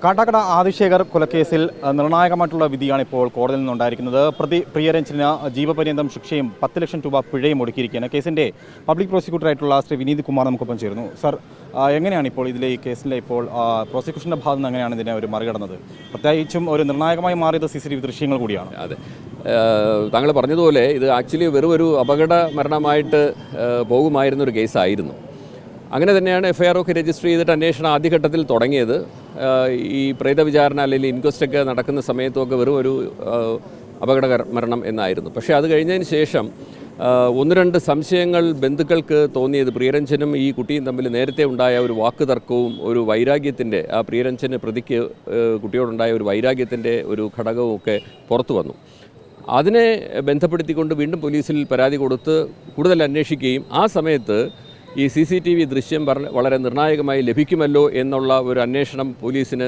കാട്ടാക്കട ആദിശേഖർ കൊലക്കേസിൽ നിർണായകമായിട്ടുള്ള വിധിയാണ് ഇപ്പോൾ കോടതിയിൽ നിന്നുണ്ടായിരിക്കുന്നത്. പ്രതി പ്രിയരഞ്ജന് ജീവപര്യന്തം ശിക്ഷയും 10 ലക്ഷം രൂപ പിഴയും ഒടുക്കിയിരിക്കുകയാണ്. കേസിൻ്റെ പബ്ലിക് പ്രോസിക്യൂട്ടറായിട്ടുള്ള ശ്രീ വിനീത് കുമാർ നമുക്കൊപ്പം ചേരുന്നു. സർ, എങ്ങനെയാണ് ഇപ്പോൾ ഈ കേസിലെ ഇപ്പോൾ പ്രോസിക്യൂഷൻ്റെ ഭാഗത്ത് നിന്ന് എങ്ങനെയാണ് ഇതിനെ ഒരു മറികടന്നത്? പ്രത്യേകിച്ചും ഒരു നിർണായകമായി മാറിയത് CCTV ദൃശ്യങ്ങൾ കൂടിയാണ്. അതെ, താങ്കൾ പറഞ്ഞതുപോലെ ഇത് ആക്ച്വലി വെറും ഒരു അപകട മരണമായിട്ട് പോകുമായിരുന്നൊരു കേസായിരുന്നു. അങ്ങനെ തന്നെയാണ് FIR ഒക്കെ രജിസ്റ്റർ ചെയ്തിട്ട് അന്വേഷണം ആദ്യഘട്ടത്തിൽ തുടങ്ങിയത്. ഈ പ്രേത വിചാരണ അല്ലെങ്കിൽ ഇൻക്വസ്റ്റൊക്കെ നടക്കുന്ന സമയത്തൊക്കെ വെറും ഒരു അപകട മരണം എന്നായിരുന്നു. പക്ഷേ അത് കഴിഞ്ഞതിന് ശേഷം 1-2 സംശയങ്ങൾ ബന്ധുക്കൾക്ക് തോന്നിയത് പ്രിയരഞ്ജനും ഈ കുട്ടിയും തമ്മിൽ നേരത്തെ ഉണ്ടായ ഒരു വാക്ക് തർക്കവും ഒരു വൈരാഗ്യത്തിൻ്റെ, ആ പ്രിയരഞ്ജന് പ്രതിക്ക് കുട്ടിയോടുണ്ടായ ഒരു വൈരാഗ്യത്തിൻ്റെ ഒരു ഘടകവും ഒക്കെ പുറത്തു വന്നു. അതിനെ ബന്ധപ്പെടുത്തിക്കൊണ്ട് വീണ്ടും പോലീസിൽ പരാതി കൊടുത്ത് കൂടുതൽ അന്വേഷിക്കുകയും ആ സമയത്ത് ഈ CCTV ദൃശ്യം വളരെ നിർണായകമായി ലഭിക്കുമല്ലോ എന്നുള്ള ഒരു അന്വേഷണം പോലീസിന്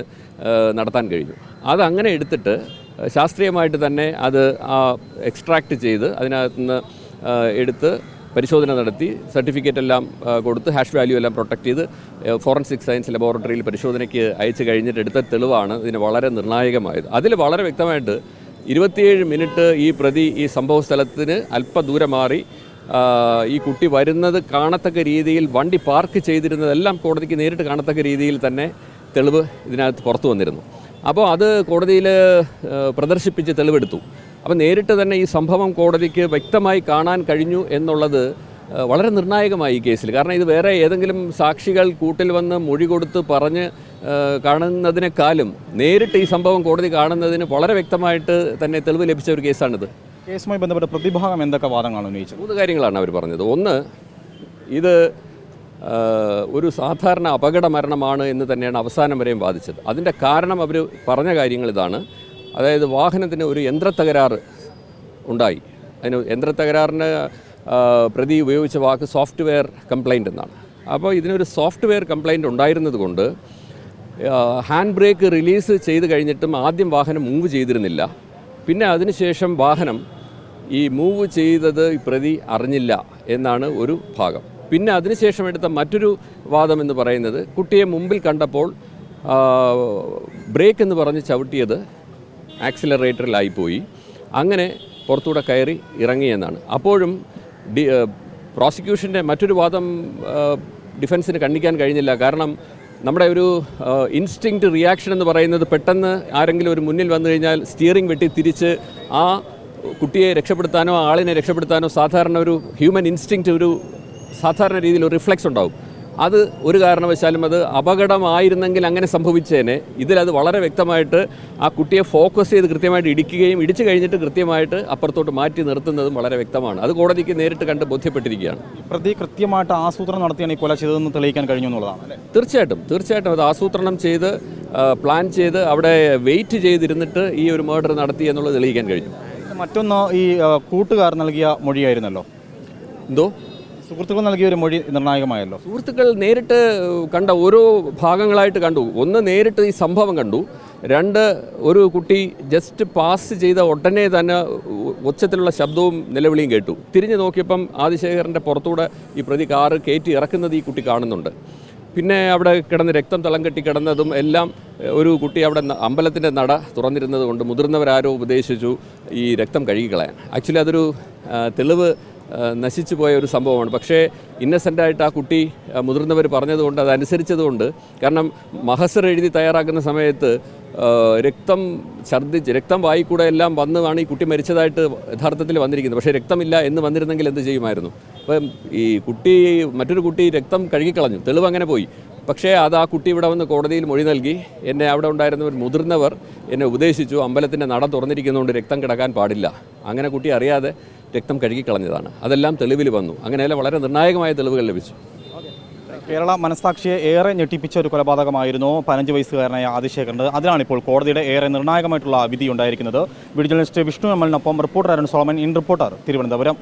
നടത്താൻ കഴിഞ്ഞു. അതങ്ങനെ എടുത്തിട്ട് ശാസ്ത്രീയമായിട്ട് തന്നെ അത് എക്സ്ട്രാക്റ്റ് ചെയ്ത് അതിനകത്തുനിന്ന് എടുത്ത് പരിശോധന നടത്തി സർട്ടിഫിക്കറ്റ് എല്ലാം കൊടുത്ത് ഹാഷ് വാല്യൂ എല്ലാം പ്രൊട്ടക്റ്റ് ചെയ്ത് ഫോറൻസിക് സയൻസ് ലബോറട്ടറിയിൽ പരിശോധനയ്ക്ക് അയച്ചു കഴിഞ്ഞിട്ട് എടുത്ത തെളിവാണ് ഇതിന് വളരെ നിർണായകമായത്. അതിൽ വളരെ വ്യക്തമായിട്ട് 27 മിനിറ്റ് ഈ പ്രതി ഈ സംഭവ സ്ഥലത്തിന് അല്പദൂരം മാറി ഈ കുട്ടി വരുന്നത് കാണത്തക്ക രീതിയിൽ വണ്ടി പാർക്ക് ചെയ്തിരുന്നതെല്ലാം കോടതിക്ക് നേരിട്ട് കാണത്തക്ക രീതിയിൽ തന്നെ തെളിവ് ഇതിനകത്ത് പുറത്തു വന്നിരുന്നു. അപ്പോൾ അത് കോടതിയിൽ പ്രദർശിപ്പിച്ച് തെളിവെടുത്തു. അപ്പോൾ നേരിട്ട് തന്നെ ഈ സംഭവം കോടതിക്ക് വ്യക്തമായി കാണാൻ കഴിഞ്ഞു എന്നുള്ളത് വളരെ നിർണായകമായി ഈ കേസിൽ. കാരണം ഇത് വേറെ ഏതെങ്കിലും സാക്ഷികൾ കൂട്ടിൽ വന്ന് മൊഴി കൊടുത്ത് പറഞ്ഞ് കാണുന്നതിനേക്കാളും നേരിട്ട് ഈ സംഭവം കോടതി കാണുന്നതിന് വളരെ വ്യക്തമായിട്ട് തന്നെ തെളിവ് ലഭിച്ച ഒരു കേസാണിത്. കേസുമായി ബന്ധപ്പെട്ട പ്രതിഭാഗം എന്തൊക്കെ വാദങ്ങളാണ് ഉന്നയിച്ചത്? 3 കാര്യങ്ങളാണ് അവർ പറഞ്ഞത്. ഒന്ന്, ഇത് ഒരു സാധാരണ അപകട മരണമാണ് എന്ന് തന്നെയാണ് അവസാനം വരെയും വാദിച്ചത്. അതിൻ്റെ കാരണം അവർ പറഞ്ഞ കാര്യങ്ങൾ ഇതാണ്. അതായത് വാഹനത്തിന് ഒരു യന്ത്രത്തകരാറ് ഉണ്ടായി. അതിന് യന്ത്രത്തകരാറിന് പ്രതി ഉപയോഗിച്ച വാക്ക് സോഫ്റ്റ്വെയർ കംപ്ലൈൻറ്റ് എന്നാണ്. അപ്പോൾ ഇതിനൊരു സോഫ്റ്റ്വെയർ കംപ്ലൈൻറ്റ് ഉണ്ടായിരുന്നത് കൊണ്ട് ഹാൻഡ് ബ്രേക്ക് റിലീസ് ചെയ്ത് കഴിഞ്ഞിട്ടും ആദ്യം വാഹനം മൂവ് ചെയ്തിരുന്നില്ല. പിന്നെ അതിനുശേഷം വാഹനം ഈ മൂവ് ചെയ്തത് പ്രതി അറിഞ്ഞില്ല എന്നാണ് ഒരു ഭാഗം. പിന്നെ അതിനുശേഷം എടുത്ത മറ്റൊരു വാദം എന്ന് പറയുന്നത് കുട്ടിയെ മുമ്പിൽ കണ്ടപ്പോൾ ബ്രേക്ക് എന്ന് പറഞ്ഞ് ചവിട്ടിയത് ആക്സിലറേറ്ററിലായിപ്പോയി, അങ്ങനെ പുറത്തൂടെ കയറി ഇറങ്ങിയെന്നാണ്. അപ്പോഴും പ്രോസിക്യൂഷൻ്റെ മറ്റൊരു വാദം ഡിഫൻസിന് കണ്ണിക്കാൻ കഴിഞ്ഞില്ല. കാരണം നമ്മുടെ ഒരു ഇൻസ്റ്റിങ്ക്റ്റ് റിയാക്ഷൻ എന്ന് പറയുന്നത് പെട്ടെന്ന് ആരെങ്കിലും ഒരു മുന്നിൽ വന്നു കഴിഞ്ഞാൽ സ്റ്റിയറിംഗ് വെട്ടി തിരിച്ച് ആ കുട്ടിയെ രക്ഷപ്പെടുത്താനോ ആളിനെ രക്ഷപ്പെടുത്താനോ സാധാരണ ഒരു ഹ്യൂമൻ ഇൻസ്റ്റിങ്ക്റ്റ് ഒരു സാധാരണ രീതിയിൽ ഒരു റിഫ്ലെക്സ് ഉണ്ടാവും. അത് ഒരു കാരണവശാലും അത് അപകടമായിരുന്നെങ്കിൽ അങ്ങനെ സംഭവിച്ചേനെ. ഇതിലത് വളരെ വ്യക്തമായിട്ട് ആ കുട്ടിയെ ഫോക്കസ് ചെയ്ത് കൃത്യമായിട്ട് ഇടിക്കുകയും ഇടിച്ചു കഴിഞ്ഞിട്ട് കൃത്യമായിട്ട് അപ്പുറത്തോട്ട് മാറ്റി നിർത്തുന്നതും വളരെ വ്യക്തമാണ്. അത് കോടതിക്ക് നേരിട്ട് കണ്ട് ബോധ്യപ്പെട്ടിരിക്കുകയാണ്. പ്രതി കൃത്യമായിട്ട് ആസൂത്രണം നടത്തിയാണ് ഈ കൊല ചെയ്തതെന്ന് തെളിയിക്കാൻ കഴിഞ്ഞു എന്നുള്ളതാണ്. തീർച്ചയായിട്ടും അത് ആസൂത്രണം ചെയ്ത് പ്ലാൻ ചെയ്ത് അവിടെ വെയിറ്റ് ചെയ്തിരുന്നിട്ട് ഈ ഒരു മർഡർ നടത്തി എന്നുള്ളത് തെളിയിക്കാൻ കഴിഞ്ഞു. മറ്റൊന്ന്, ഈ കൂട്ടുകാർ നൽകിയ മൊഴിയായിരുന്നല്ലോ. എന്തോ? സുഹൃത്തുക്കൾ നൽകിയ ഒരു മൊഴി നിർണായകമായല്ലോ. സുഹൃത്തുക്കൾ നേരിട്ട് കണ്ട ഓരോ ഭാഗങ്ങളായിട്ട് കണ്ടു. ഒന്ന്, നേരിട്ട് ഈ സംഭവം കണ്ടു. 2, ഒരു കുട്ടി ജസ്റ്റ് പാസ് ചെയ്ത ഉടനെ തന്നെ ഒച്ചത്തിലുള്ള ശബ്ദവും നിലവിളിയും കേട്ടു. തിരിഞ്ഞു നോക്കിയപ്പം ആദിശേഖരൻ്റെ പുറത്തൂടെ ഈ പ്രതി കാറ് കയറ്റി ഇറക്കുന്നത് ഈ കുട്ടി കാണുന്നുണ്ട്. പിന്നെ അവിടെ കിടന്ന് രക്തം തളം കെട്ടി കിടന്നതും എല്ലാം ഒരു കുട്ടി അവിടെ അമ്പലത്തിൻ്റെ നട തുറന്നിരുന്നത് കൊണ്ട് മുതിർന്നവരാരോ ഉപദേശിച്ചു ഈ രക്തം കഴുകിക്കളയാൻ. ആക്ച്വലി അതൊരു തെളിവ് നശിച്ചു പോയ ഒരു സംഭവമാണ്. പക്ഷേ ഇന്നസെൻ്റായിട്ട് ആ കുട്ടി മുതിർന്നവർ പറഞ്ഞതുകൊണ്ട് അതനുസരിച്ചതുകൊണ്ട്, കാരണം മഹസർ എഴുതി തയ്യാറാക്കുന്ന സമയത്ത് രക്തം വായിക്കൂടെ എല്ലാം വന്നുമാണ് ഈ കുട്ടി മരിച്ചതായിട്ട് യഥാർത്ഥത്തിൽ വന്നിരിക്കുന്നത്. പക്ഷേ രക്തമില്ല എന്ന് വന്നിരുന്നെങ്കിൽ എന്ത് ചെയ്യുമായിരുന്നു? അപ്പം ഈ കുട്ടി, മറ്റൊരു കുട്ടി രക്തം കഴുകിക്കളഞ്ഞു, തെളിവ് അങ്ങനെ പോയി. പക്ഷേ അത് ആ കുട്ടി ഇവിടെ വന്ന് കോടതിയിൽ മൊഴി നൽകി. എന്നെ അവിടെ ഉണ്ടായിരുന്നവർ മുതിർന്നവർ എന്നെ ഉപദേശിച്ചു, അമ്പലത്തിൻ്റെ നട തുറന്നിരിക്കുന്നതുകൊണ്ട് രക്തം കിടക്കാൻ പാടില്ല. അങ്ങനെ കുട്ടി അറിയാതെ രക്തം കഴുകിക്കളഞ്ഞതാണ്. അതെല്ലാം തെളിവിൽ വന്നു. അങ്ങനെയെല്ലാം വളരെ നിർണായകമായ തെളിവുകൾ ലഭിച്ചു. കേരള മനസ്സാക്ഷിയെ ഏറെ ഞെട്ടിപ്പിച്ച ഒരു കൊലപാതകമായിരുന്നു 15 വയസ്സുകാരനായ ആദിശേഖരൻ്റെ. അതിലാണ് ഇപ്പോൾ കോടതിയുടെ ഏറെ നിർണായകമായിട്ടുള്ള വിധി ഉണ്ടായിരിക്കുന്നത്. വീഡിയോ ജേർണലിസ്റ്റ് വിഷ്ണു അമലിനൊപ്പം reporter Arun Solomon, in reporter, Thiruvananthapuram.